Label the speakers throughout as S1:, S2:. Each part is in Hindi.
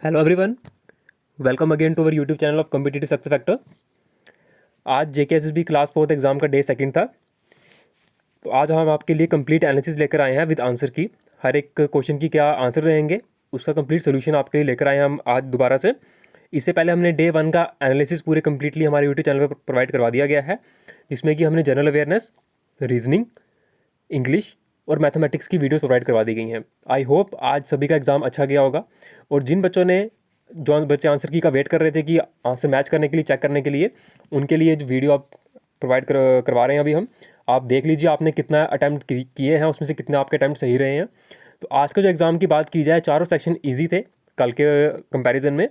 S1: Hello everyone, welcome again to our YouTube channel of competitive success factor. आज जेकेएसएसबी क्लास 4 एग्ज़ाम का डे सेकंड था। तो आज हम आपके लिए कंप्लीट एनालिसिस लेकर आए हैं विद आंसर की। हर एक क्वेश्चन की क्या आंसर रहेंगे उसका कंप्लीट सोल्यूशन आपके लिए लेकर आए हैं हम आज दोबारा से। इससे पहले हमने डे 1 का एनालिसिस पूरे कम्प्लीटली हमारे यूट्यूब चैनल पर प्रोवाइड करवा दिया गया है, जिसमें कि हमने जनरल अवेयरनेस, रीजनिंग, इंग्लिश और मैथमेटिक्स की वीडियोस प्रोवाइड करवा दी गई हैं। आई होप आज सभी का एग्ज़ाम अच्छा गया होगा। और जिन बच्चों ने जो बच्चे आंसर की का वेट कर रहे थे कि आंसर मैच करने के लिए, चेक करने के लिए, उनके लिए जो वीडियो आप प्रोवाइड करवा रहे हैं अभी हम, आप देख लीजिए आपने कितना अटैम्प्ट किए हैं, उसमें से कितने आपके अटैम्प्ट सही रहे हैं। तो आज का जो एग्ज़ाम की बात की जाए, चारों सेक्शन ईजी थे कल के कंपैरिजन में।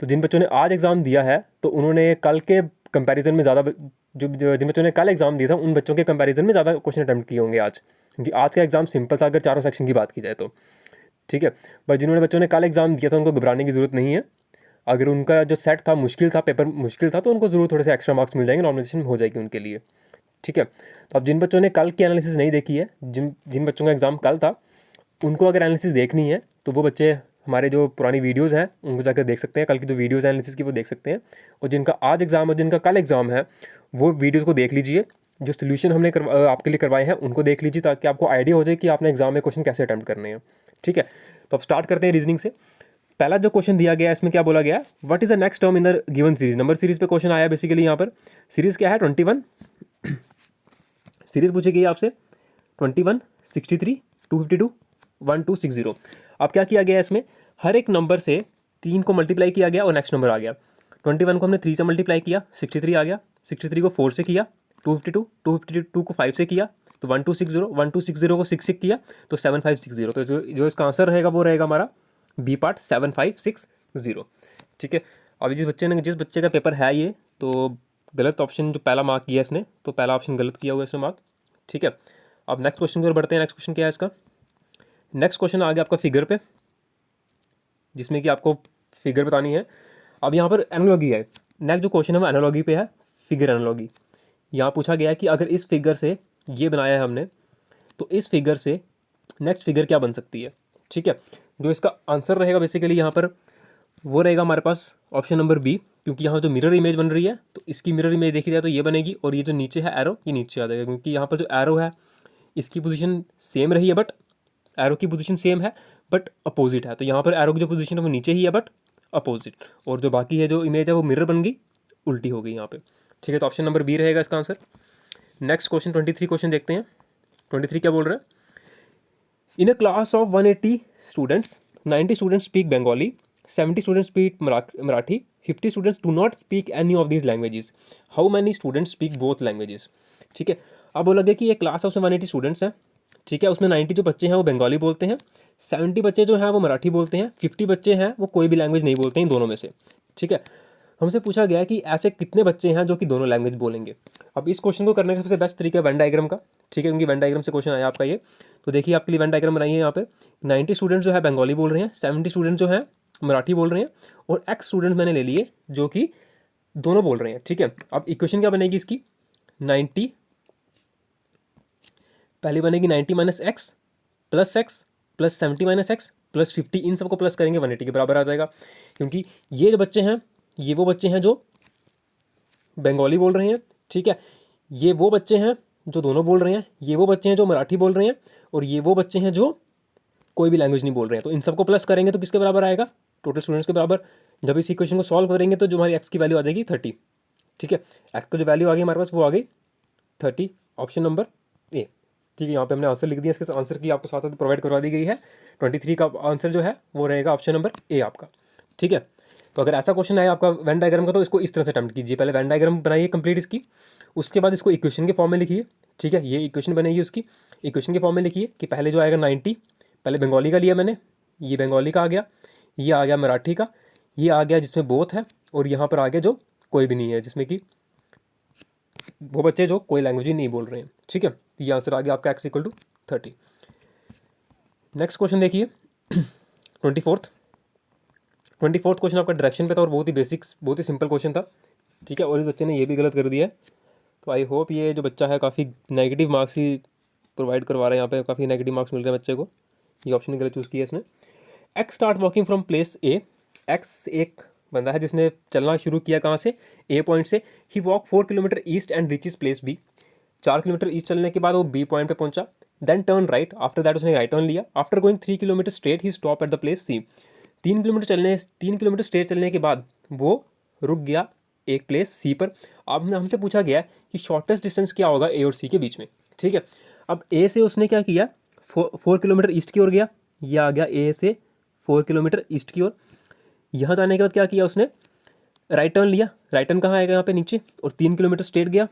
S1: तो जिन बच्चों ने आज एग्ज़ाम दिया है तो उन्होंने कल के कंपैरिजन में ज़्यादा, जिन बच्चों ने कल एग्ज़ाम दिया था उन बच्चों के कंपैरिजन में ज़्यादा क्वेश्चन अटैम्प्ट किए होंगे आज, क्योंकि आज का एग्ज़ाम सिंपल था अगर चारों सेक्शन की बात की जाए तो। ठीक है, पर जिन्होंने बच्चों ने कल एग्ज़ाम दिया था उनको घबराने की ज़रूरत नहीं है। अगर उनका जो सेट था मुश्किल था, पेपर मुश्किल था, तो उनको ज़रूर थोड़े से एक्स्ट्रा मार्क्स मिल जाएंगे, नॉर्मलाइजेशन हो जाएगी उनके लिए। ठीक है, तो अब जिन बच्चों ने कल की एनालिसिस नहीं देखी है, जिन जिन बच्चों का एग्ज़ाम कल था, उनको अगर एनालिसिस देखनी है तो वो बच्चे हमारे जो पुरानी वीडियोज़ हैं उनको जाकर देख सकते हैं। कल की जो वीडियोज़ एनालिसिस की वो देख सकते हैं। और जिनका आज एग्ज़ाम और जिनका कल एग्ज़ाम है वो वीडियोज़ को देख लीजिए। जो सोल्यूशन हमने आपके लिए करवाए हैं उनको देख लीजिए, ताकि आपको आइडिया हो जाए कि आपने एग्ज़ाम में क्वेश्चन कैसे अटैम्प्ट करने हैं। ठीक है, तो अब स्टार्ट करते हैं रीजनिंग से। पहला जो क्वेश्चन दिया गया है इसमें क्या बोला गया है, what is the next term in the given series. Number series पे क्वेश्चन आया बेसिकली। यहाँ पर सीरीज क्या है 21, सीरीज पूछी गई आपसे 21, 63, 252, 1260। अब क्या किया गया है इसमें, हर एक नंबर से 3 को मल्टीप्लाई किया गया और नेक्स्ट नंबर आ गया। 21 को हमने 3 से मल्टीप्लाई किया, 63 आ गया। 63 को 4 से किया, 252, 252 को 5 से किया तो 1260, 1260 को 6 से किया तो 7560। तो जो इसका आंसर रहेगा वो रहेगा हमारा बी पार्ट 7560। ठीक है, अभी जिस बच्चे का पेपर है ये, तो गलत ऑप्शन जो पहला मार्क किया इसने, तो पहला ऑप्शन गलत किया हुआ इसने मार्क। ठीक है, अब नेक्स्ट क्वेश्चन की ओर बढ़ते हैं। नेक्स्ट क्वेश्चन क्या है इसका, नेक्स्ट क्वेश्चन आ गया आपका फिगर पे, जिसमें कि आपको फिगर बतानी है। अब यहाँ पर एनालॉगी है। नेक्स्ट जो क्वेश्चन है वो एनालॉगी पे है, फिगर एनालॉगी। यहाँ पूछा गया है कि अगर इस फिगर से ये बनाया है हमने, तो इस फिगर से नेक्स्ट फिगर क्या बन सकती है। ठीक है, जो इसका आंसर रहेगा बेसिकली यहाँ पर वो रहेगा हमारे पास ऑप्शन नंबर बी, क्योंकि यहाँ जो मिरर इमेज बन रही है तो इसकी मिरर इमेज देखी जाए तो ये बनेगी, और ये जो नीचे है एरो, ये नीचे आ जाएगा, क्योंकि यहाँ पर जो एरो है इसकी पोजीशन सेम रही है, बट एरो की पोजीशन सेम है बट अपोजिट है। तो यहाँ पर एरो की जो पोजीशन है वो नीचे ही है बट अपोजिट, और जो बाकी है जो इमेज है वो मिरर बन गई, उल्टी हो गई यहाँ पे। ठीक है, तो ऑप्शन नंबर बी रहेगा इसका आंसर। नेक्स्ट क्वेश्चन 23 क्वेश्चन देखते हैं। 23 क्या बोल रहा है, in a class of 180 students, 90 students speak Bengali, 70 students speak Marathi, 50 students do not speak any of these languages, how many students speak both languages. ठीक है, अब बोला गया कि ये क्लास है उसमें 180 स्टूडेंट्स हैं। ठीक है, उसमें 90 जो बच्चे हैं वो बंगाली बोलते हैं, 70 बच्चे जो हैं वो मराठी बोलते हैं, 50 बच्चे हैं वो कोई भी लैंग्वेज नहीं बोलते हैं इन दोनों में से। ठीक है, हमसे पूछा गया है कि ऐसे कितने बच्चे हैं जो कि दोनों लैंग्वेज बोलेंगे। अब इस क्वेश्चन को करने का सबसे बेस्ट तरीका है वेन डायग्राम का। ठीक है, क्योंकि वेन डायग्राम से क्वेश्चन आया आपका ये। तो देखिए आपके लिए वेन डायग्राम बनाइए। यहाँ पे 90 स्टूडेंट जो है बंगाली बोल रहे हैं, 70 स्टूडेंट जो है मराठी बोल रहे हैं, और एक्स स्टूडेंट मैंने ले लिए जो कि दोनों बोल रहे हैं। ठीक है, अब इक्वेशन क्या बनेगी इसकी, 90 पहली बनेगी 90 minus x plus 70 minus x plus 50, इन सबको प्लस करेंगे 180 के बराबर आ जाएगा। क्योंकि ये जो बच्चे हैं ये वो बच्चे हैं जो बंगाली बोल रहे हैं। ठीक है, ये वो बच्चे हैं जो दोनों बोल रहे हैं, ये वो बच्चे हैं जो मराठी बोल रहे हैं, और ये वो बच्चे हैं जो कोई भी लैंग्वेज नहीं बोल रहे हैं। तो इन सबको प्लस करेंगे तो किसके बराबर आएगा, टोटल स्टूडेंट्स के बराबर। जब इस इक्वेशन को सॉल्व करेंगे तो जो हमारी एक्स की वैल्यू आ जाएगी 30। ठीक है, एक्स की जो वैल्यू आ गई हमारे पास वो आ गई 30, ऑप्शन नंबर ए। ठीक है, यहाँ पे हमने आंसर लिख दिया, इसके आंसर की आपको साथ साथ प्रोवाइड करवा दी गई है। 23 का आंसर जो है वो रहेगा ऑप्शन नंबर ए आपका। ठीक है, तो अगर ऐसा क्वेश्चन आया आपका वेन डायग्राम का तो इसको इस तरह से अटेम्प्ट कीजिए। पहले वेन डायग्राम बनाइए कंप्लीट इसकी, उसके बाद इसको इक्वेशन के फॉर्म में लिखिए। ठीक है, ये इक्वेशन बनेगी उसकी, इक्वेशन के फॉर्म में लिखिए कि पहले जो आएगा 90, पहले बंगाली का लिया मैंने, ये बंगाली का आ गया, ये आ गया मराठी का, ये आ गया जिसमें बोथ है, और यहाँ पर आ गया जो कोई भी नहीं है, जिसमें कि वो बच्चे जो कोई लैंग्वेज ही नहीं बोल रहे हैं। ठीक है, ये आंसर आ गया आपका X equal to 30। Next question देखिए 24th क्वेश्चन आपका डायरेक्शन पे था और बहुत ही बेसिक्स, बहुत ही सिंपल क्वेश्चन था। ठीक है, और इस बच्चे ने ये भी गलत कर दिया है। तो आई होप ये जो बच्चा है काफ़ी नेगेटिव मार्क्स ही प्रोवाइड करवा रहा है, यहाँ पे काफ़ी नेगेटिव मार्क्स मिल रहे हैं बच्चे को। ये ऑप्शन गलत चूज़ किया इसने। X start walking from place a x एक बंदा है जिसने चलना शुरू किया कहाँ से, ए पॉइंट से। He walk 4 kilometre east and reaches place B. 4 kilometre east चलने के बाद वो बी पॉइंट पे पहुंचा। Then turn right, after that उसने राइट टर्न लिया। After going 3 kilometre straight he stop at the place C. 3 kilometre straight चलने के बाद वो रुक गया एक प्लेस सी पर। अब हमसे पूछा गया कि शॉर्टेस्ट डिस्टेंस क्या होगा ए और सी के बीच में, ठीक है। अब ए से उसने क्या किया, 4 किलोमीटर ईस्ट की ओर गया। ये आ गया ए से 4 किलोमीटर ईस्ट की ओर। यहाँ जाने के बाद क्या किया उसने, राइट टर्न लिया। राइट टर्न कहाँ आएगा, यहाँ पे नीचे, और 3 किलोमीटर स्ट्रेट गया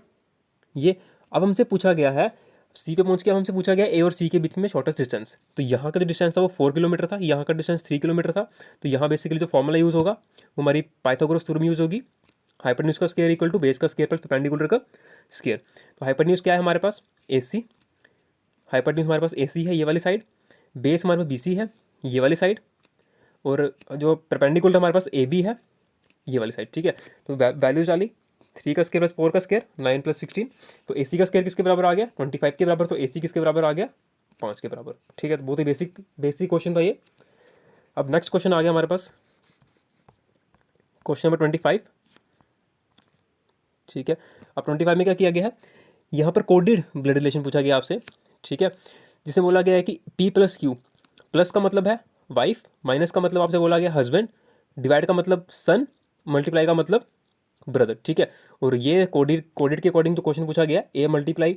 S1: ये। अब हमसे पूछा गया है सी पे पहुंच के, अब हमसे पूछा गया ए और सी के बीच में शॉर्टेस्ट डिस्टेंस। तो यहाँ का जो डिस्टेंस था वो 4 किलोमीटर था, यहाँ का डिस्टेंस 3 किलोमीटर था। तो यहाँ बेसिकली जो फॉर्मूला यूज़ होगा वो हमारी पाइथागोरस थ्योरम यूज़ होगी। हाइपोटेन्यूज का स्क्वायर इक्वल टू बेस का स्क्वायर प्लस परपेंडिकुलर का स्क्वायर। तो हाइपोटेन्यूज क्या है हमारे पास, ए सी। हाइपोटेन्यूज हमारे पास ए सी है ये वाली साइड, बेस हमारे पास बी सी है ये वाली साइड, और जो परपेंडिकुलर हमारे पास ए बी है ये वाली साइड, ठीक है। तो वैल्यूज डाली, 3 का स्क्वायर प्लस 4 का स्क्वायर 9 + 16। तो ए सी का स्क्वायर किसके बराबर आ गया, 25 के बराबर। तो ए सी किसके बराबर आ गया, 5 के बराबर, ठीक है। तो बहुत ही बेसिक क्वेश्चन था ये। अब नेक्स्ट क्वेश्चन आ गया हमारे पास, क्वेश्चन नंबर 25, ठीक है। अब 25 में क्या किया गया है, यहाँ पर कोडेड ब्लड रिलेशन पूछा गया आपसे, ठीक है। जिसे बोला गया है कि P + Q, प्लस का मतलब है वाइफ, माइनस का मतलब आपसे बोला गया हस्बैंड, डिवाइड का मतलब सन, मल्टीप्लाई का मतलब ब्रदर, ठीक है। और ये कोडेड के अकॉर्डिंग जो क्वेश्चन पूछा गया, A ×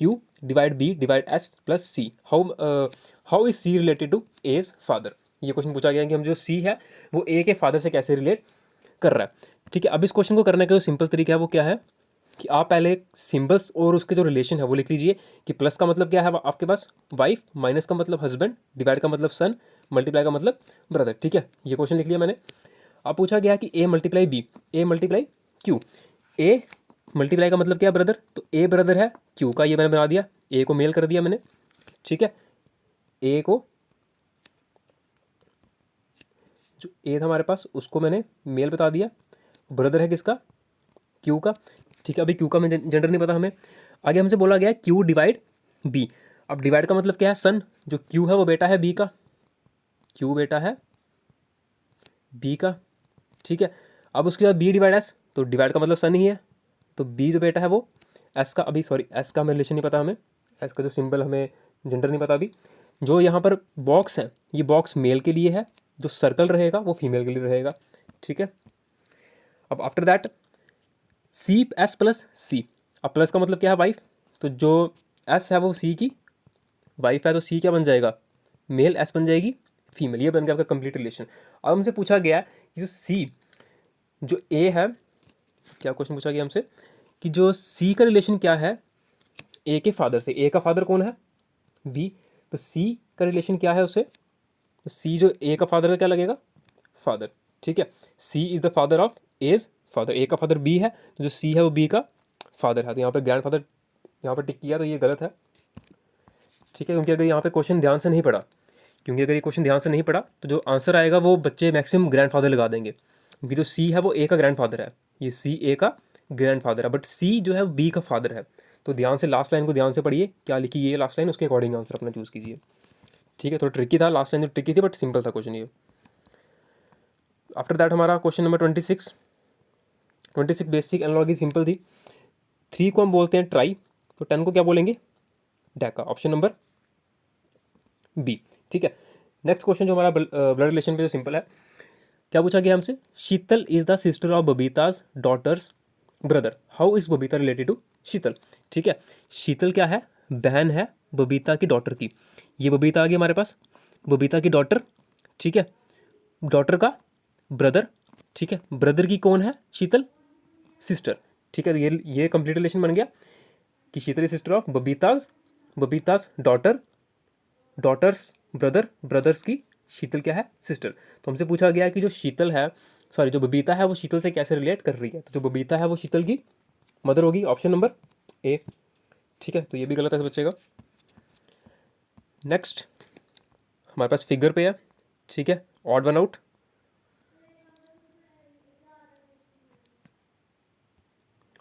S1: Q divide B divide S + C, how is C related to A's father. ये क्वेश्चन पूछा गया है कि हम जो C है वो A के फादर से कैसे रिलेट कर रहा है, ठीक है। अब इस क्वेश्चन को करने का जो सिंपल तरीका है वो क्या है कि आप पहले सिंबल्स और उसके जो रिलेशन है वो लिख लीजिए। कि प्लस का मतलब क्या है आपके पास वाइफ, माइनस का मतलब हस्बैंड, डिवाइड का मतलब सन, मल्टीप्लाई का मतलब ब्रदर, ठीक है। ये क्वेश्चन लिख लिया मैंने। अब पूछा गया कि A × B, A × Q। A multiply का मतलब क्या है ब्रदर, तो A ब्रदर है, Q का ये मैंने बना दिया, A को मेल कर दिया मैंने, ठीक है। A को जो A था हमारे पास उसको मैंने मेल बता दिया, ब्रदर है किसका, Q का, ठीक है। अभी Q का मैं जेंडर नहीं पता हमें। आगे हमसे बोला गया है Q डिवाइड B। अब डिवाइड का मतलब क्या है, सन, जो Q है वो बेटा है B का, Q बेटा है B का, ठीक है। अब उसके बाद B डिवाइड S, तो डिवाइड का मतलब सन ही है, तो B जो बेटा है वो S का, अभी सॉरी S का हमें रिलेशन नहीं पता हमें, S का जो सिंबल हमें जेंडर नहीं पता अभी। जो यहाँ पर बॉक्स है ये बॉक्स मेल के लिए है, जो सर्कल रहेगा वो फीमेल के लिए रहेगा, ठीक है। अब आफ्टर दैट S + C। अब प्लस का मतलब क्या है वाइफ, तो जो S है वो C की वाइफ है, तो C क्या बन जाएगा, मेल, S बन जाएगी फीमेल। ये बन गया आपका कंप्लीट रिलेशन। अब हमसे पूछा गया कि जो C, जो A है, क्या क्वेश्चन पूछा गया हमसे कि जो C का रिलेशन क्या है A के फादर से। A का फादर कौन है, B, तो C का रिलेशन क्या है उससे, तो C जो A का फादर है क्या लगेगा, फादर, ठीक है। C is the father of A's father, A का फादर B है, तो जो C है वो B का फादर है। तो यहाँ पे ग्रैंड फादर यहाँ पर टिक किया तो ये गलत है, ठीक है। क्योंकि अगर यहाँ पे क्वेश्चन ध्यान से नहीं पढ़ा, क्योंकि अगर ये क्वेश्चन ध्यान से नहीं पढ़ा तो जो आंसर आएगा वो बच्चे मैक्सिमम ग्रैंड फादर लगा देंगे, क्योंकि जो C है वो A का ग्रैंड फादर है, ये C A का ग्रैंड फादर है, बट C जो है B का फादर है। तो ध्यान से लास्ट लाइन को ध्यान से पढ़िए, क्या लिखी ये लास्ट लाइन, उसके अकॉर्डिंग आंसर अपना चूज़ कीजिए, ठीक है। थोड़ा ट्रिकी था लास्ट लाइन, जो ट्रिकी थी बट सिंपल था क्वेश्चन ये। आफ्टर दैट हमारा question number 26 basic analogy simple थी। 3 को हम बोलते हैं ट्राई, तो 10 को क्या बोलेंगे, डेका, ऑप्शन नंबर बी, ठीक है। नेक्स्ट क्वेश्चन जो हमारा ब्लड रिलेशन पे जो सिंपल है, क्या पूछा गया हमसे, Sheetal is the sister of Babita's daughter's brother, how is Babita related to Sheetal, ठीक है। शीतल क्या है, बहन है बबीता की डॉटर की। ये बबीता आ गई हमारे पास, बबीता की डॉटर, ठीक है, डॉटर का ब्रदर, ठीक है। ब्रदर की कौन है, शीतल, सिस्टर, ठीक है। ये कंप्लीट रिलेशन बन गया कि Sheetal is sister of Babita's daughter, daughter's brother, brother's की शीतल क्या है, सिस्टर। तो हमसे पूछा गया कि जो शीतल है, सॉरी जो बबीता है वो शीतल से कैसे रिलेट कर रही है, तो जो बबीता है वो शीतल की मदर होगी, ऑप्शन नंबर ए, ठीक है। तो ये भी गलत है इस बच्चे का। नेक्स्ट हमारे पास फिगर पे है, ठीक है, odd one out,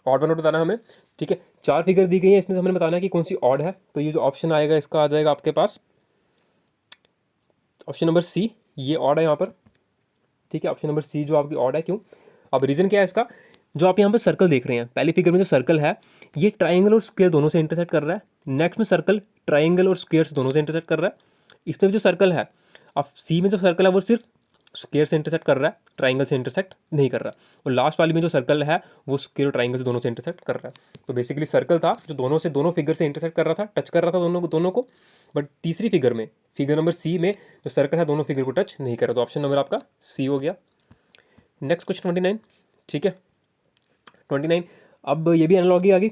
S1: odd one out बताना हमें, ठीक है। 4 फिगर दी गई है, इसमें से हमें बताना है कि कौन सी ऑड है। तो ये जो ऑप्शन आएगा इसका आ जाएगा आपके पास ऑप्शन नंबर सी, ये ऑड है यहाँ पर, ठीक है, ऑप्शन नंबर सी जो आपकी ऑड है। क्यों? अब रीज़न क्या है इसका, जो आप यहाँ पे सर्कल देख रहे हैं, पहली फिगर में जो सर्कल है ये ट्राइंगल और स्क्वायर दोनों से इंटरसेक्ट कर रहा है। नेक्स्ट में सर्कल ट्राइंगल और स्क्वायर दोनों से इंटरसेक्ट कर रहा है। इसमें भी जो सर्कल है, अब सी में जो सर्कल है वो सिर्फ स्क्वायर से इंटरसेक्ट कर रहा है, ट्राइंगल से इंटरसेक्ट नहीं कर रहा। और लास्ट वाली में जो सर्कल है वो स्क्वायर और ट्राइंगल से दोनों से इंटरसेक्ट कर रहा है। तो बेसिकली सर्कल था जो दोनों फिगर से इंटरसेक्ट कर रहा था, टच कर रहा था दोनों को। बट तीसरी फिगर में, फिगर नंबर सी में जो सर्कल है दोनों फिगर को टच नहीं कर रहा। तो ऑप्शन नंबर आपका सी हो गया। Next question 29। ठीक है, 29। अब ये भी एनालॉगी आ गई,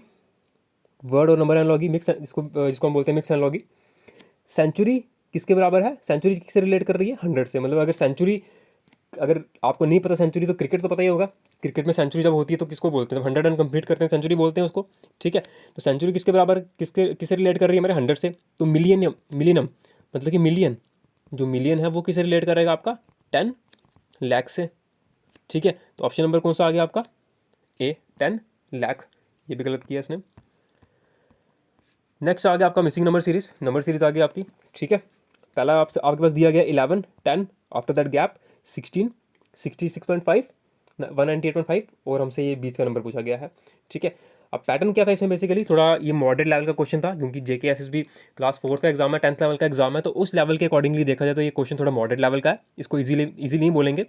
S1: वर्ड और नंबर एनालॉगी मिक्स, जिसको हम बोलते हैं मिक्स एनालॉगी। सेंचुरी किसके बराबर है? सेंचुरी किससे रिलेट कर रही है? 100 से। मतलब अगर सेंचुरी, अगर आपको नहीं पता सेंचुरी तो क्रिकेट तो पता ही होगा। क्रिकेट में सेंचुरी जब होती है तो किसको बोलते हैं? जब 100 रन कंप्लीट करते हैं सेंचुरी बोलते हैं उसको। ठीक है, तो सेंचुरी किसके बराबर, किससे रिलेट कर रही है हमारे? 100 से। तो मिलियनम मतलब कि मिलियन, जो मिलियन है वो किससे रिलेट करेगा? आपका 10 लाख से। ठीक है, तो ऑप्शन नंबर कौन सा आ गया आपका? ए, 10 लाख। ये भी गलत किया इसने। नेक्स्ट आ गया आपका missing number series. Number series आ गई आपकी। ठीक है, पहला आपके पास दिया गया 11, 10, आफ्टर दैट गैप 16, 66.5, 198.5 और हमसे ये बीच का नंबर पूछा गया है। ठीक है, अब पैटर्न क्या था इसमें? बेसिकली थोड़ा ये मॉडरेट लेवल का क्वेश्चन था, क्योंकि जेके एसएसबी क्लास 4 का एग्जाम है, 10th लेवल का एग्जाम है, तो उस लेवल के अकॉर्डिंगली देखा जाए तो ये क्वेश्चन थोड़ा मॉडरेट लेवल का है। इसको ईजिली नहीं बोलेंगे।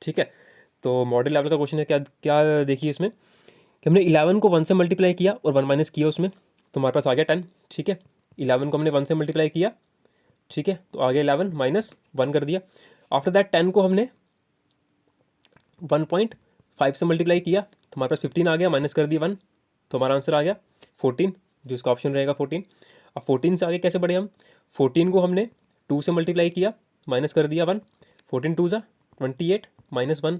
S1: ठीक है, तो मॉडरेट लेवल का क्वेश्चन है। क्या क्या देखिए इसमें कि हमने 11 को 1 से मल्टीप्लाई किया और 1 माइनस किया उसमें, तो हमारे पास आ गया 10। ठीक है, 11 को हमने 1 से मल्टीप्लाई किया, ठीक है, तो आ गया 11 माइनस 1 कर दिया। आफ्टर दैट 10 को हमने 1.5 से मल्टीप्लाई किया, तो हमारे पास 15 आ गया, माइनस कर दिया 1, तो हमारा आंसर आ गया 14, जो इसका ऑप्शन रहेगा 14। अब 14 से आगे कैसे बढ़े हम? 14 को हमने 2 से मल्टीप्लाई किया, माइनस कर दिया 1, 14 2 ज़ा 28 माइनस 1,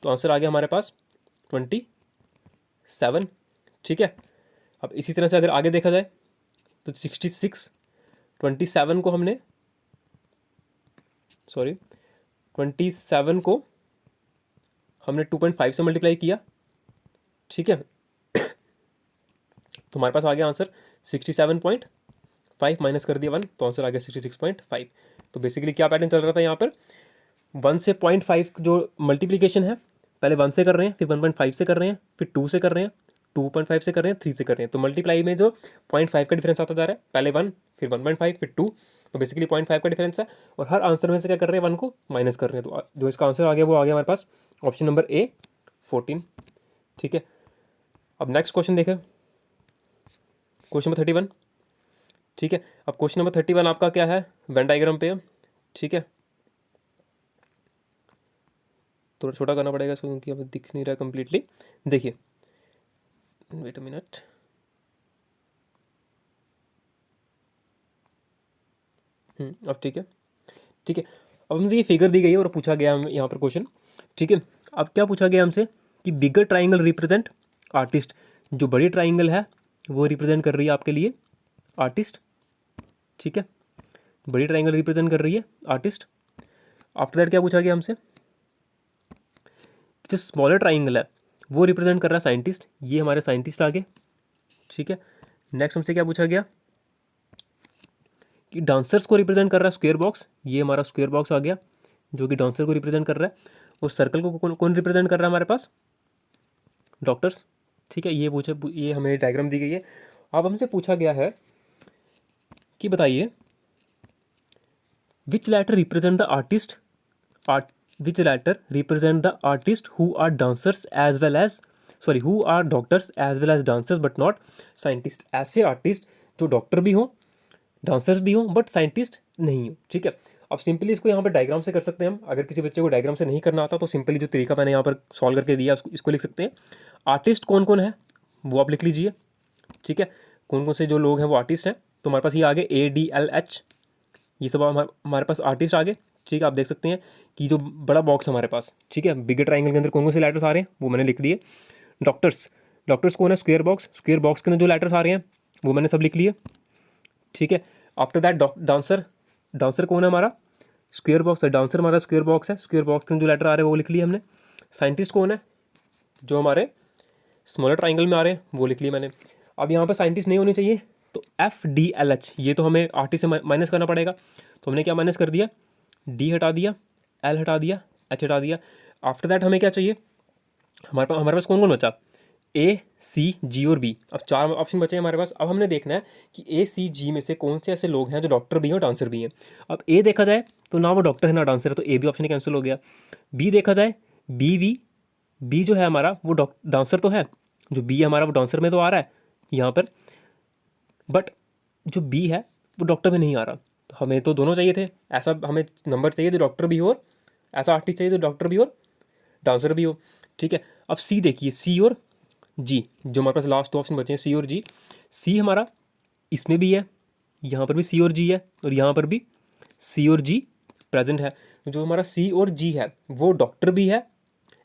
S1: तो आंसर आ गया हमारे पास 27। ठीक है, अब इसी तरह से अगर आगे देखा जाए तो 27 को हमने 2.5 से मल्टीप्लाई किया। ठीक है, तो हमारे पास आ गया आंसर 67.5, माइनस कर दिया 1, तो आंसर आ गया 66.5। तो बेसिकली क्या पैटर्न चल रहा था यहाँ पर? 1 से 0.5 जो मल्टीप्लीकेशन है, पहले 1 से कर रहे हैं, फिर 1.5 से कर रहे हैं, फिर 2 से कर रहे हैं, 2.5 से कर रहे हैं, 3 से कर रहे हैं। तो मल्टीप्लाई में जो 0.5 का डिफरेंस आता जा रहा है, पहले 1 फिर 1.5 फिर 2, तो बेसिकली 0.5 का डिफरेंस है। और हर आंसर में से क्या कर रहे हैं? 1 को माइनस कर रहे हैं। तो जो इसका आंसर आ गया वो आ गया हमारे पास ऑप्शन नंबर ए, 14। ठीक है, अब नेक्स्ट क्वेश्चन देखें, क्वेश्चन नंबर 31। ठीक है, अब क्वेश्चन नंबर 31 आपका क्या है? वेन डायग्राम पे है। ठीक है, थोड़ा छोटा करना पड़ेगा इसको क्योंकि अब दिख नहीं रहा कंप्लीटली। देखिए, वेट अ मिनट। अब ठीक है, ठीक है, अब हमसे ये फिगर दी गई है और पूछा गया हम यहाँ पर क्वेश्चन। ठीक है, अब क्या पूछा गया हमसे कि बिगर ट्राइंगल रिप्रेजेंट आर्टिस्ट, जो बड़ी ट्राइंगल है वो रिप्रेजेंट कर रही है आपके लिए आर्टिस्ट। ठीक है, बड़ी ट्राइंगल रिप्रेजेंट कर रही है आर्टिस्ट। आफ्टर दैट क्या पूछा गया हमसे? जो स्मॉलर ट्राइंगल है वो रिप्रेजेंट कर रहा है साइंटिस्ट, ये हमारे साइंटिस्ट आ गए। ठीक है, नेक्स्ट हमसे क्या पूछा गया कि डांसर्स को रिप्रेजेंट कर रहा है स्क्वायर बॉक्स, ये हमारा स्क्वायर बॉक्स आ गया जो कि डांसर को रिप्रेजेंट कर रहा है। और सर्कल को कौन रिप्रेजेंट कर रहा है हमारे पास? डॉक्टर्स। ठीक है, ये हमें डायग्राम दी गई है। अब हमसे पूछा गया है कि बताइए which letter represent the artist, which letter represent the artist who are dancers as well as who are doctors as well as dancers but not scientist। ऐसे आर्टिस्ट जो डॉक्टर भी हो, डांसर्स भी हो, बट साइंटिस्ट नहीं हो। ठीक है, अब सिंपली इसको यहाँ पर डायग्राम से कर सकते हैं हम। अगर किसी बच्चे को डायग्राम से नहीं करना आता तो सिंपली जो तरीका मैंने यहाँ पर सॉल्व करके दिया इसको लिख सकते हैं। आर्टिस्ट कौन कौन है वो आप लिख लीजिए। ठीक है, कौन कौन से जो लोग हैं वो आर्टिस्ट हैं, तो हमारे पास ये आगे ADLH, ये सब हमारे पास आर्टिस्ट आ गए। ठीक है, आप देख सकते हैं कि जो बड़ा बॉक्स हमारे पास, ठीक है, बिगर ट्राइंगल के अंदर कौन कौन से लेटर्स आ रहे हैं वो मैंने लिख दिए। डॉक्टर्स कौन है? स्क्वायर बॉक्स के अंदर जो लेटर्स आ रहे हैं वो मैंने सब लिख लिए। ठीक है, आफ्टर दैट डांसर कौन है हमारा? स्क्वायर बॉक्स है, डांसर हमारा स्क्वायर बॉक्स है, स्क्वायर बॉक्स के अंदर जो लेटर आ रहे हैं वो लिख लिए हमने। साइंटिस्ट कौन है? जो हमारे स्मॉलर ट्राइंगल में आ रहे हैं वो लिख लिए मैंने। अब यहाँ पर साइंटिस्ट नहीं होने चाहिए, तो FDLH, ये तो हमें आर्टिस्ट से माइनस करना पड़ेगा। तो हमने क्या माइनस कर दिया? D हटा दिया, L हटा दिया, H हटा दिया। आफ्टर दैट हमें क्या चाहिए, हमारे पास कौन कौन बचा, ए सी जी और बी। अब 4 ऑप्शन बचे हैं हमारे पास। अब हमने देखना है कि ए सी जी में से कौन से ऐसे लोग हैं जो डॉक्टर भी हैं और डांसर भी हैं। अब ए देखा जाए तो ना वो डॉक्टर है ना डांसर है, तो ए भी ऑप्शन कैंसिल हो गया। बी देखा जाए, बी जो है हमारा वो डांसर तो है, जो बी है हमारा वो डांसर में तो आ रहा है यहाँ पर, बट जो बी है वो डॉक्टर में नहीं आ रहा। तो हमें तो दोनों चाहिए थे, ऐसा हमें नंबर चाहिए जो डॉक्टर भी हो और ऐसा आर्टिस्ट चाहिए जो डॉक्टर भी हो और डांसर भी हो। ठीक है, अब सी देखिए, सी और जी, जो हमारे पास लास्ट 2 ऑप्शन बचे हैं सी और जी। सी हमारा इसमें भी है, यहाँ पर भी सी और जी है, और यहाँ पर भी सी और जी प्रेजेंट है। तो जो हमारा सी और जी है वो डॉक्टर भी है,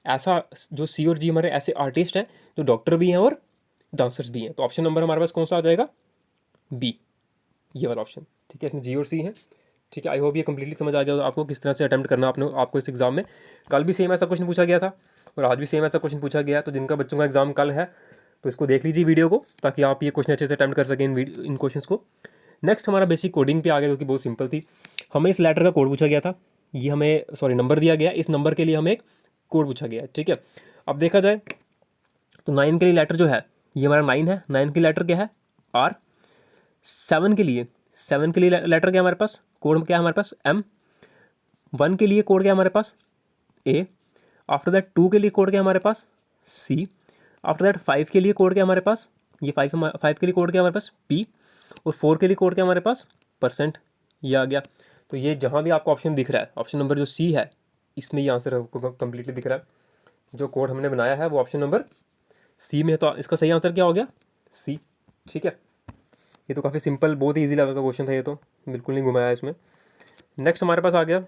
S1: ऐसा जो सी और जी हमारे ऐसे आर्टिस्ट हैं जो डॉक्टर भी हैं और डांसर्स भी हैं। तो ऑप्शन नंबर हमारे पास कौन सा आ जाएगा, बी, ये वाला ऑप्शन। ठीक है, इसमें जी और सी है। ठीक है, आई होप ये कंप्लीटली समझ आ गया आपको किस तरह से अटैम्प्ट करना आपको इस एग्जाम में। कल भी सेम ऐसा क्वेश्चन पूछा गया था और आज भी सेम ऐसा क्वेश्चन पूछा गया है। तो जिनका बच्चों का एग्जाम कल है तो इसको देख लीजिए वीडियो को, ताकि आप ये क्वेश्चन अच्छे से अटैम्प्ट कर सकें इन क्वेश्चंस को। नेक्स्ट हमारा बेसिक कोडिंग पे आ गया, जो कि बहुत सिंपल थी। हमें इस लेटर का कोड पूछा गया था, ये हमें सॉरी नंबर दिया गया, इस नंबर के लिए हमें एक कोड पूछा गया। ठीक है, अब देखा जाए तो 9 के लिए लेटर जो है ये हमारा 9 है। 9 की लेटर क्या है, आर। 7 के लिए लेटर क्या है हमारे पास, कोड क्या है हमारे पास, एम। 1 के लिए कोड क्या है हमारे पास, ए। आफ्टर दैट 2 के लिए कोड क्या है हमारे पास, सी। आफ्टर दैट 5 के लिए कोड क्या है हमारे पास, ये 5 के लिए कोड क्या है हमारे पास, पी। और 4 के लिए कोड क्या है हमारे पास, %। ये आ गया। तो ये जहाँ भी आपको ऑप्शन दिख रहा है, ऑप्शन नंबर जो सी है इसमें ये आंसर आपको कंप्लीटली दिख रहा है। जो कोड हमने बनाया है वो ऑप्शन नंबर सी में है, तो इसका सही आंसर क्या हो गया, सी। ठीक है, ये तो काफ़ी सिंपल, बहुत ही ईजी लेवल का क्वेश्चन था, ये तो बिल्कुल नहीं घुमाया इसमें। नेक्स्ट हमारे पास आ गया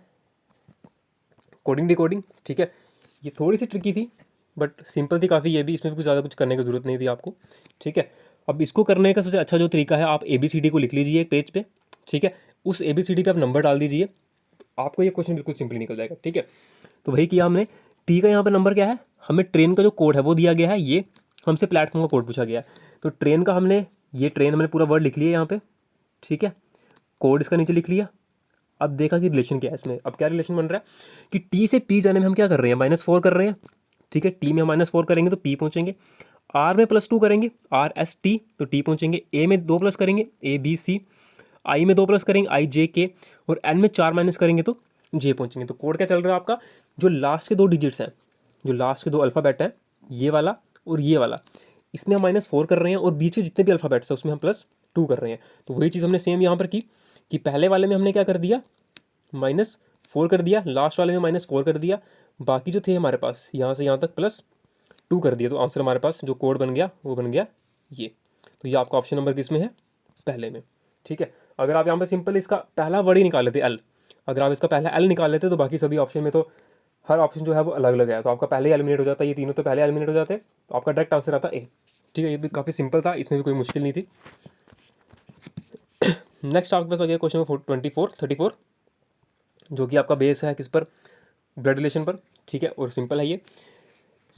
S1: कोडिंग डिकोडिंग। ठीक है, ये थोड़ी सी ट्रिकी थी बट सिंपल थी काफ़ी, ये भी इसमें भी कुछ ज़्यादा कुछ करने की ज़रूरत नहीं थी आपको। ठीक है, अब इसको करने का सबसे अच्छा जो तरीका है, आप ABCD को लिख लीजिए एक पेज पे। ठीक है, उस ABCD पे आप नंबर डाल दीजिए, आपको ये क्वेश्चन बिल्कुल सिंपली निकल जाएगा। ठीक है, तो वही किया हमने। टी का यहाँ पर नंबर क्या है, हमें ट्रेन का जो कोड है वो दिया गया है, ये हमसे प्लेटफॉर्म का कोड पूछा गया है। तो ट्रेन का हमने, ये ट्रेन हमने पूरा वर्ड लिख लिया यहाँ पे। ठीक है, कोड इसका नीचे लिख लिया। अब देखा कि रिलेशन क्या है इसमें, अब क्या रिलेशन बन रहा है कि टी से पी जाने में हम क्या कर रहे हैं, -4 कर रहे हैं। ठीक है, टी में हम -4 करेंगे तो पी पहुंचेंगे। आर में +2 करेंगे, RST, तो टी पहुंचेंगे। ए में 2 प्लस करेंगे, ABC। आई में 2 प्लस करेंगे, IJK। और एन में 4 माइनस करेंगे तो जे पहुंचेंगे। तो कोड क्या चल रहा है आपका, जो लास्ट के 2 डिजिट्स हैं, जो लास्ट के 2 अल्फ़ाबेट हैं, ये वाला और ये वाला, इसमें हम -4 कर रहे हैं, और बीच में जितने भी अल्फ़ाबेट्स हैं उसमें हम +2 कर रहे हैं। तो वही चीज़ हमने सेम यहाँ पर की कि पहले वाले में हमने क्या कर दिया, -4 कर दिया, लास्ट वाले में -4 कर दिया, बाकी जो थे हमारे पास यहाँ से यहाँ तक +2 कर दिया। तो आंसर हमारे पास जो कोड बन गया वो बन गया ये। तो ये आपका ऑप्शन नंबर किस में है, पहले में। ठीक है, अगर आप यहाँ पे सिंपल इसका पहला वर्ड ही निकाल लेते एल, अगर आप इसका पहला एल निकाल लेते तो बाकी सभी ऑप्शन में तो हर ऑप्शन जो है वो अलग अलग है, तो आपका पहले ही एलिमिनेट हो जाता है, ये तीनों तो पहले एलिमिनेट हो जाते, तो आपका डायरेक्ट आंसर आता ए। ठीक है, ये भी काफ़ी सिंपल था, इसमें भी कोई मुश्किल नहीं थी। नेक्स्ट आपके पास आ गया क्वेश्चन 34, जो कि आपका बेस है किस पर, ब्लड रिलेशन पर। ठीक है, और सिंपल है ये,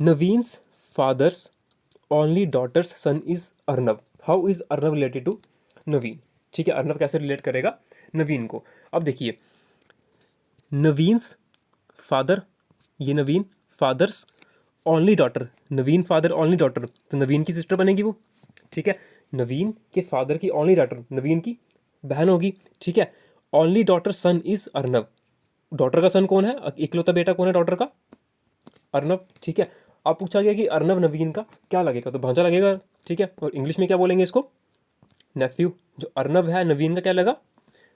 S1: Naveen's father's only daughter's son is Arnab, how is Arnab related to Naveen. ठीक है, अर्नब कैसे रिलेट करेगा नवीन को। अब देखिए, नवीन्स फादर, ये नवीन, फादर्स ओनली डॉटर, नवीन फादर ओनली डॉटर, तो नवीन की सिस्टर बनेगी वो। ठीक है, नवीन के फादर की ओनली डॉटर नवीन की बहन होगी। ठीक है, only daughter son is Arnab, daughter का सन कौन है, इकलौता बेटा कौन है डॉटर का, अर्नब। ठीक है, अब पूछा गया कि अर्नब नवीन का क्या लगेगा, तो भांजा लगेगा। ठीक है, और इंग्लिश में क्या बोलेंगे इसको, नेफ्यू। जो अर्नब है नवीन का क्या लगा,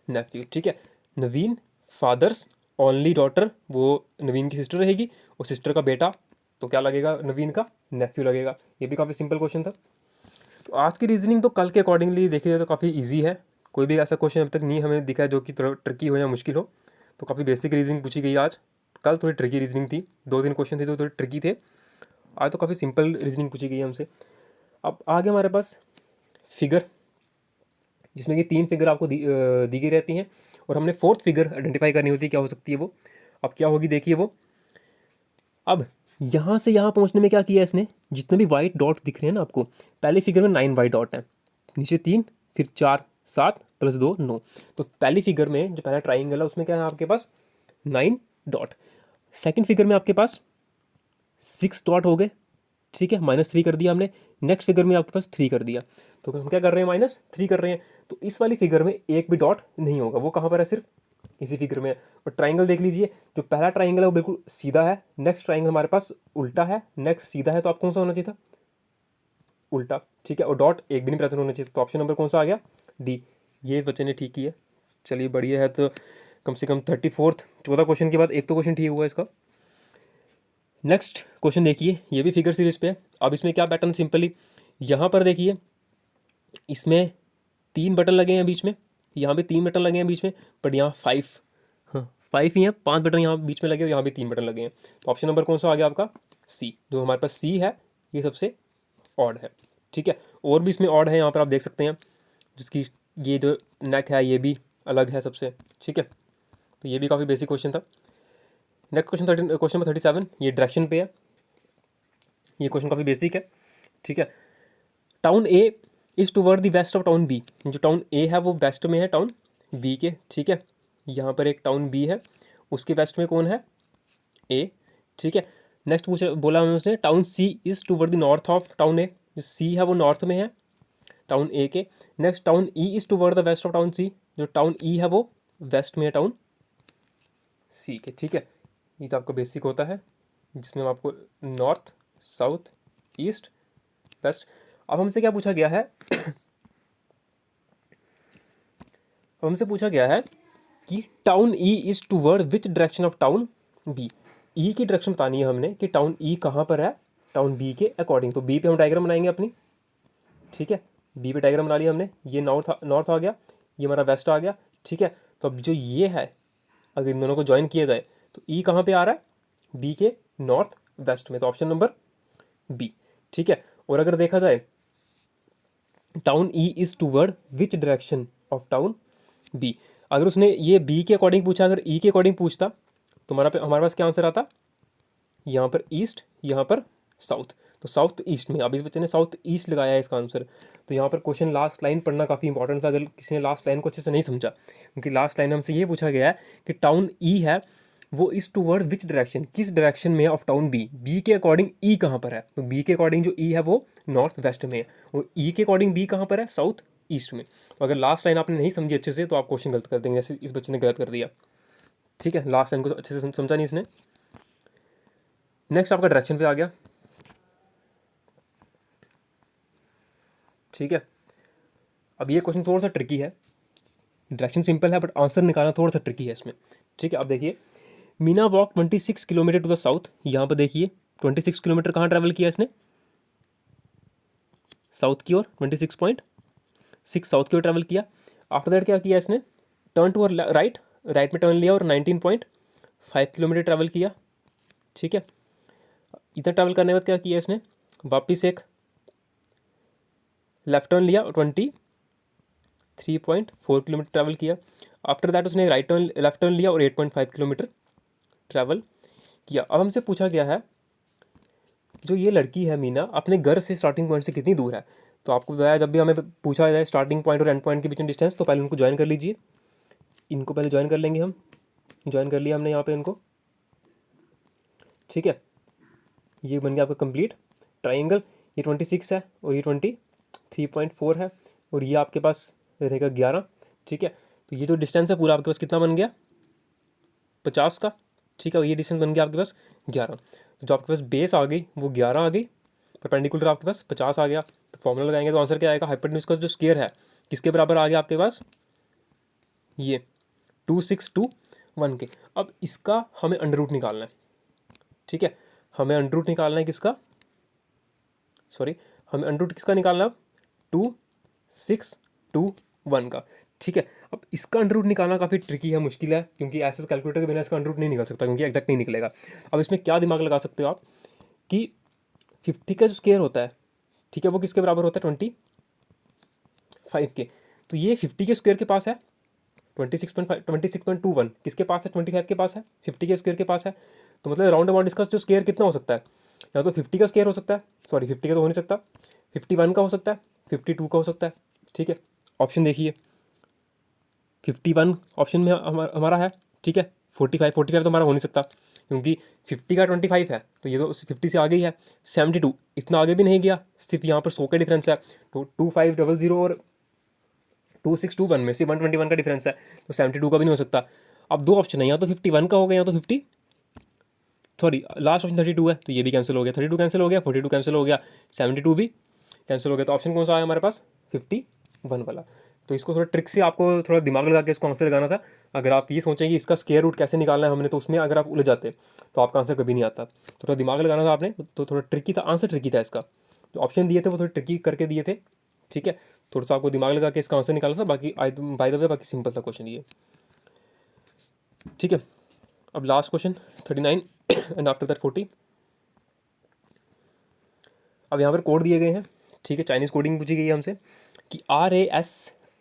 S1: नेफ्यू। ठीक है, नवीन फादर्स ओनली डॉटर, वो नवीन की सिस्टर रहेगी, और सिस्टर का बेटा तो क्या लगेगा नवीन का, नेफ्यू लगेगा। ये भी काफ़ी सिंपल क्वेश्चन था। तो आज की रीजनिंग तो कल के अकॉर्डिंगली देखिए जाए तो काफ़ी ईजी है, कोई भी ऐसा क्वेश्चन अब तक नहीं हमें दिखा है जो कि थोड़ा ट्रिकी हो या मुश्किल हो। तो काफ़ी बेसिक रीजनिंग पूछी गई आज, कल थोड़ी ट्रिकी रीजनिंग थी, 2-3 क्वेश्चन थे जो थोड़े ट्रिकी थे, आज तो काफ़ी सिंपल रीजनिंग पूछी गई है हमसे। अब आगे हमारे पास फिगर, जिसमें कि 3 फिगर आपको दी गई रहती हैं, और हमने 4th फिगर आइडेंटिफाई करनी होती है, क्या हो सकती है वो। अब क्या होगी देखिए वो, अब यहाँ से यहाँ पहुँचने में क्या किया इसने, जितने भी वाइट डॉट दिख रहे हैं ना आपको, पहले फिगर में 9 वाइट डॉट हैं, नीचे 3, फिर 4, 7 + 2 9। तो पहली फिगर में जो पहला ट्राइंगल है उसमें क्या है आपके पास 9 डॉट। सेकंड फिगर में आपके पास 6 डॉट हो गए, ठीक है, -3 कर दिया हमने। नेक्स्ट फिगर में आपके पास 3 कर दिया, तो हम क्या कर रहे हैं, -3 कर रहे हैं। तो इस वाली फिगर में एक भी डॉट नहीं होगा, वो कहाँ पर है, सिर्फ इसी फिगर में है। और ट्राइंगल देख लीजिए, जो पहला ट्राइंगल है वो बिल्कुल सीधा है, नेक्स्ट ट्राइंगल हमारे पास उल्टा है, नेक्स्ट सीधा है, तो आप कौन सा होना चाहिए था, उल्टा, ठीक है। और डॉट एक भी नहीं प्रेजेंट होना चाहिए, तो ऑप्शन नंबर कौन सा आ गया, डी। ये इस बच्चे ने ठीक किया, चलिए बढ़िया है। तो कम से कम 34th 14 क्वेश्चन के बाद एक तो क्वेश्चन ठीक हुआ इसका। नेक्स्ट क्वेश्चन देखिए, ये भी फिगर सीरीज पे है। अब इसमें क्या पैटर्न, सिंपली यहाँ पर देखिए, इसमें 3 बटन लगे हैं बीच में, यहाँ भी 3 बटन लगे हैं बीच में, बट यहाँ 5, हाँ 5 ही है, 5 बटन यहाँ बीच में लगे और यहाँ भी 3 बटन लगे हैं। तो ऑप्शन नंबर कौन सा आ गया आपका, सी। जो हमारे पास सी है ये सबसे ऑड है, ठीक है। और भी इसमें ऑड है, यहाँ पर आप देख सकते हैं, जिसकी ये जो नेक है ये भी अलग है सबसे, ठीक है। तो ये भी काफ़ी बेसिक क्वेश्चन था। नेक्स्ट क्वेश्चन नंबर 37, ये डायरेक्शन पे है। ये क्वेश्चन काफ़ी बेसिक है, ठीक है। Town A is toward the west of town B. जो टाउन ए है वो वेस्ट में है टाउन बी के, ठीक है। यहाँ पर एक टाउन बी है, उसके वेस्ट में कौन है, ए, ठीक है। नेक्स्ट बोला हमें उसने, town C is toward the north of town A. जो सी है वो नॉर्थ में है टाउन ए के। Next town E is toward the west of town C. जो टाउन ई है वो वेस्ट में है टाउन सी के, ठीक है। ये तो आपका बेसिक होता है, जिसमें हम आपको नॉर्थ, साउथ, ईस्ट, वेस्ट। अब हमसे क्या पूछा गया है अब हमसे पूछा गया है कि town E is toward which direction of town B. E की डायरेक्शन बतानी है हमने कि टाउन ई कहाँ पर है टाउन बी के अकॉर्डिंग। तो बी पे हम डायग्राम बनाएंगे अपनी, ठीक है। बी पे डायग्राम बना लिया हमने, ये नॉर्थ आ गया, ये हमारा वेस्ट आ गया, ठीक है। तो अब जो ये है, अगर इन दोनों को ज्वाइन किया जाए तो ई कहाँ पे आ रहा है, बी के नॉर्थ वेस्ट में, तो ऑप्शन नंबर बी, ठीक है। और अगर देखा जाए town E is toward which direction of town B, अगर उसने ये बी के अकॉर्डिंग पूछा, अगर ई के अकॉर्डिंग पूछता तो हमारे पास क्या आंसर आता, यहाँ पर ईस्ट, यहाँ पर साउथ, तो साउथ ईस्ट में। अब इस बच्चे ने साउथ ईस्ट लगाया है इसका आंसर। तो यहाँ पर क्वेश्चन लास्ट लाइन पढ़ना काफ़ी इंपॉर्टेंट था, अगर किसी ने लास्ट लाइन को अच्छे से नहीं समझा, क्योंकि लास्ट लाइन हमसे ये पूछा गया है कि टाउन ई है वो इस टूवर्ड विच डायरेक्शन, किस डायरेक्शन में ऑफ टाउन बी, बी के अकॉर्डिंग ई कहाँ पर है। तो बी के अकॉर्डिंग जो ई है वो नॉर्थ वेस्ट में है, और ई के अकॉर्डिंग बी कहाँ पर है, साउथ ईस्ट में। तो अगर लास्ट लाइन आपने नहीं समझी अच्छे से तो आप क्वेश्चन गलत कर देंगे, जैसे इस बच्चे ने गलत कर दिया, ठीक है। लास्ट लाइन को अच्छे से समझा नहीं इसने। नेक्स्ट आपका डायरेक्शन पे आ गया, ठीक है। अब ये क्वेश्चन थोड़ा सा ट्रिकी है, डायरेक्शन सिंपल है बट आंसर निकालना थोड़ा सा ट्रिकी है इसमें, ठीक है। अब देखिए, Meena walk 26 kilometre to the south. यहाँ पर देखिए 26 किलोमीटर कहाँ ट्रैवल किया इसने, साउथ की ओर, 26.6 साउथ की ओर ट्रैवल किया। आफ्टर दैट क्या किया इसने, टर्न टू राइट, राइट में टर्न लिया और 19.5 किलोमीटर ट्रैवल किया, ठीक है। इधर ट्रैवल करने के बाद क्या किया इसने, वापस एक लेफ्ट टर्न लिया और 23.4 किलोमीटर ट्रैवल किया। आफ्टर दैट उसने लेफ्ट टर्न लिया और 8.5 किलोमीटर ट्रैवल किया। अब हमसे पूछा गया है जो ये लड़की है मीना, अपने घर से स्टार्टिंग पॉइंट से कितनी दूर है। तो आपको बताया, जब भी हमें पूछा जाए स्टार्टिंग पॉइंट और एंड पॉइंट के बीच में डिस्टेंस, तो पहले उनको ज्वाइन कर लीजिए। इनको पहले ज्वाइन कर लेंगे हम, ज्वाइन कर लिया हमने यहाँ पे इनको, ठीक है। ये बन गया आपका कंप्लीट ट्राइंगल। ये 26 है और ये 23.4 है, और ये आपके पास रहेगा 11, ठीक है। तो ये जो डिस्टेंस है पूरा आपके पास कितना बन गया, 50 का, ठीक है। और ये डिस्टेंस बन गया आपके पास 11। तो जो आपके पास बेस आ गई वो 11 आ गई, परपेंडिकुलर आपके पास 50 आ गया। तो फॉर्मूला लगाएंगे तो आंसर क्या आएगा, हाइपोटेन्यूज का जो स्क्वायर है किसके बराबर आ गया आपके पास, ये 2621 के। अब इसका हमें अंडर रूट निकालना है, ठीक है। हमें अंडर रूट निकालना है किसका, सॉरी, हमें अंडर रूट किसका निकालना है, 2621 का, ठीक है। अब इसका अंडर रूट निकालना काफ़ी ट्रिकी है, मुश्किल है, क्योंकि ऐसे कैलकुलेटर के बिना इसका अंडर रूट नहीं निकल सकता, क्योंकि एग्जैक्ट नहीं निकलेगा। अब इसमें क्या दिमाग लगा सकते हो आप कि 50 का जो स्क्वायर होता है, ठीक है, वो किसके बराबर होता है, 25 के। तो ये 50 के स्क्वायर के पास है 26.21, किसके पास है, 25 के पास है, 50 के स्क्वायर के पास है। तो मतलब राउंड अबाउट इसका जो स्क्वायर कितना हो सकता है, या तो 50 का स्क्वायर हो सकता है, सॉरी 50 का तो हो नहीं सकता, 51 का हो सकता है, 52 का हो सकता है, ठीक है। ऑप्शन देखिए, 51 ऑप्शन में हमारा है, ठीक है। 45 तो हमारा हो नहीं सकता, क्योंकि 50 का 25 है तो ये तो 50 से आगे ही है। 72 इतना आगे भी नहीं गया, सिर्फ यहाँ पर 100 का डिफरेंस है। तो 2500 और 2621 में से 121 का डिफरेंस है, तो 72 का भी नहीं हो सकता। अब दो ऑप्शन है, या तो 51 का होगा या तो 50, सॉरी लास्ट ऑप्शन 32 है, तो ये भी कैंसिल हो गया, 32 कैंसिल हो गया, 42 कैंसिल हो गया, 72 भी कैंसिल हो गया। तो ऑप्शन कौन सा आया हमारे पास? 51 वाला। तो इसको थोड़ा ट्रिक से आपको थोड़ा दिमाग लगा के इसको आंसर लगाना था। अगर आप ये सोचें कि इसका स्क्वायर रूट कैसे निकालना है हमने, तो उसमें अगर आप उलझ जाते तो आपका आंसर कभी नहीं आता। तो थोड़ा दिमाग लगाना था आपने, तो थोड़ा ट्रिकी था, आंसर ट्रिकी था इसका। जो ऑप्शन दिए थे वो थोड़े ट्रिकी करके दिए थे, ठीक है। थोड़ा सा आपको दिमाग लगा के इसका आंसर निकालना था। बाकी बाय द वे बाकी सिंपल था क्वेश्चन ये, ठीक है। अब last question 39 and after that 40। अब यहाँ पर कोड दिए गए हैं, ठीक है। चाइनीज़ कोडिंग पूछी गई है हमसे कि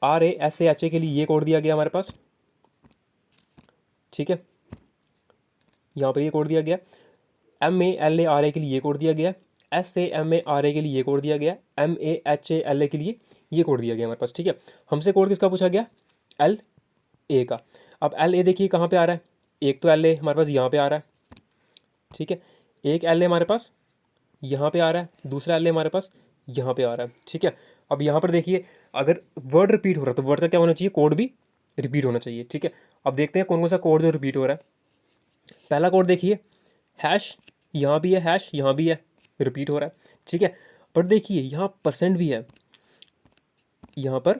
S1: RASAHA के लिए ये कोड दिया गया हमारे पास, ठीक है। यहाँ पर ये कोड दिया गया। MALARA के लिए ये कोड दिया गया, SAMARA के लिए ये कोड दिया गया, MAHALA के लिए ये कोड दिया गया हमारे पास, ठीक है। हमसे कोड किसका पूछा गया? LA का। अब LA देखिए कहाँ पे आ रहा है, एक तो LA हमारे पास यहाँ पे आ रहा है, ठीक है। एक LA हमारे पास यहाँ पे आ रहा है, दूसरा LA हमारे पास यहाँ पे आ रहा है, ठीक है। अब यहाँ पर देखिए अगर वर्ड रिपीट हो रहा है तो वर्ड का क्या होना चाहिए? कोड भी रिपीट होना चाहिए, ठीक है। अब देखते हैं कौन कौन सा कोड जो रिपीट हो रहा है। पहला कोड देखिए, हैश यहाँ भी है, हैश यहाँ भी है, रिपीट हो रहा है, ठीक है। बट देखिए यहाँ परसेंट भी है, यहाँ पर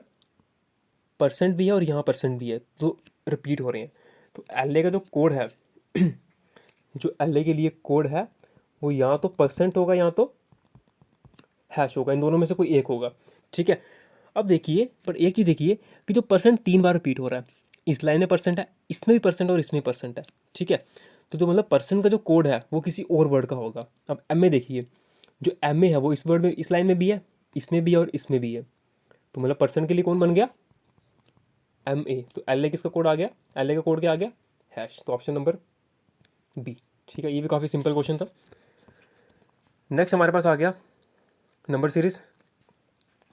S1: परसेंट भी है और यहाँ परसेंट भी है, तो रिपीट हो रहे हैं। तो LA का जो कोड है जो LA के लिए कोड है वो यहाँ तो परसेंट होगा, यहाँ तो हैश होगा, इन दोनों में से कोई एक होगा, ठीक है। अब देखिए पर एक चीज़ देखिए कि जो परसेंट 3 बार रिपीट हो रहा है, इस लाइन में परसेंट है, इसमें भी परसेंट और इसमें परसेंट है, ठीक है। तो जो मतलब परसेंट का जो कोड है वो किसी और वर्ड का होगा। अब MA देखिए, जो MA है वो इस वर्ड में, इस लाइन में भी है, इसमें भी है और इसमें भी है, तो मतलब परसेंट के लिए कौन बन गया? MA। तो LA किसका कोड आ गया? LA का कोड क्या आ गया? हैश। तो ऑप्शन नंबर B, ठीक है। ये भी काफ़ी सिंपल क्वेश्चन था। नेक्स्ट हमारे पास आ गया नंबर सीरीज़,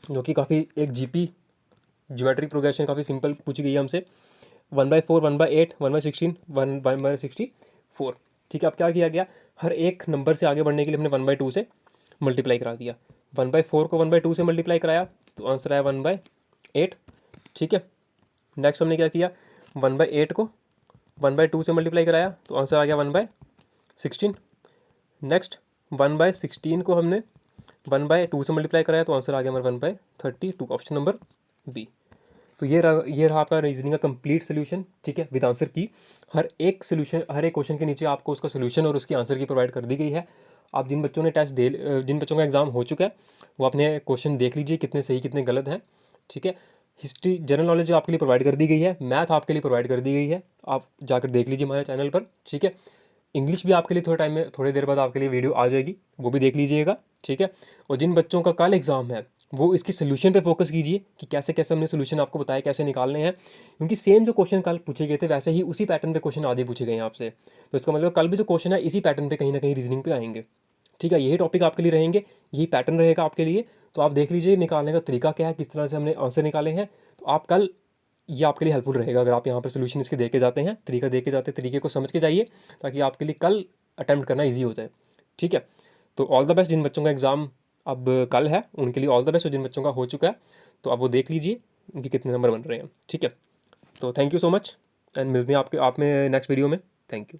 S1: जो कि काफ़ी एक GP ज्योमेट्रिक प्रोग्रेशन काफ़ी सिंपल पूछी गई है हमसे। 1/4, 1/8, 1/16, 1/64, ठीक है। अब क्या किया गया, हर एक नंबर से आगे बढ़ने के लिए हमने 1/2 से मल्टीप्लाई करा दिया। 1/4 को 1/2 से मल्टीप्लाई कराया तो आंसर आया 1/8, ठीक है। नेक्स्ट हमने क्या किया, 1/8 को 1/2 से मल्टीप्लाई कराया तो आंसर आ गया 1/16। नेक्स्ट 1/16 को हमने 1/2 से मल्टीप्लाई कराया तो आंसर आ गया हमारा 1/32, ऑप्शन नंबर B। तो ये रहा आपका रीजनिंग का कंप्लीट सोल्यूशन, ठीक है, विद आंसर की। हर एक सोल्यूशन, हर एक क्वेश्चन के नीचे आपको उसका सोल्यूशन और उसकी आंसर की प्रोवाइड कर दी गई है। आप जिन बच्चों ने जिन बच्चों का एग्जाम हो चुका है वो अपने क्वेश्चन देख लीजिए कितने सही कितने गलत हैं, ठीक है। हिस्ट्री जनरल नॉलेज आपके लिए प्रोवाइड कर दी गई है, मैथ आपके लिए प्रोवाइड कर दी गई है, आप जाकर देख लीजिए हमारे चैनल पर, ठीक है। इंग्लिश भी आपके लिए थोड़े टाइम में, थोड़ी देर बाद आपके लिए वीडियो आ जाएगी, वो भी देख लीजिएगा, ठीक है। और जिन बच्चों का कल एग्ज़ाम है वो इसकी सोल्यूशन पे फोकस कीजिए कि कैसे कैसे हमने सोल्यूशन आपको बताया कैसे निकालने हैं, क्योंकि सेम जो क्वेश्चन कल पूछे गए थे वैसे ही उसी पैटर्न पे क्वेश्चन आगे पूछे गए हैं आपसे। तो इसका मतलब कल भी जो क्वेश्चन है इसी पैटर्न पे कहीं ना कहीं रीजनिंग पे आएंगे, ठीक है। यही टॉपिक आपके लिए रहेंगे, यही पैटर्न रहेगा आपके लिए। तो आप देख लीजिए निकालने का तरीका क्या है, किस तरह से हमने आंसर निकाले हैं। तो आप कल, ये आपके लिए हेल्पफुल रहेगा अगर आप यहाँ पर सोल्यूशन इसके दे के जाते हैं, तरीका दे के जाते हैं, तरीके को समझ के जाइए ताकि आपके लिए कल अटैम्प्ट करना ईजी हो जाए, ठीक है। तो ऑल द बेस्ट। जिन बच्चों का एग्ज़ाम अब कल है उनके लिए ऑल द बेस्ट, और जिन बच्चों का हो चुका है तो आप वो देख लीजिए उनके कितने नंबर बन रहे हैं, ठीक है। तो thank you so much and मिलते हैं आप में नेक्स्ट वीडियो में। Thank you.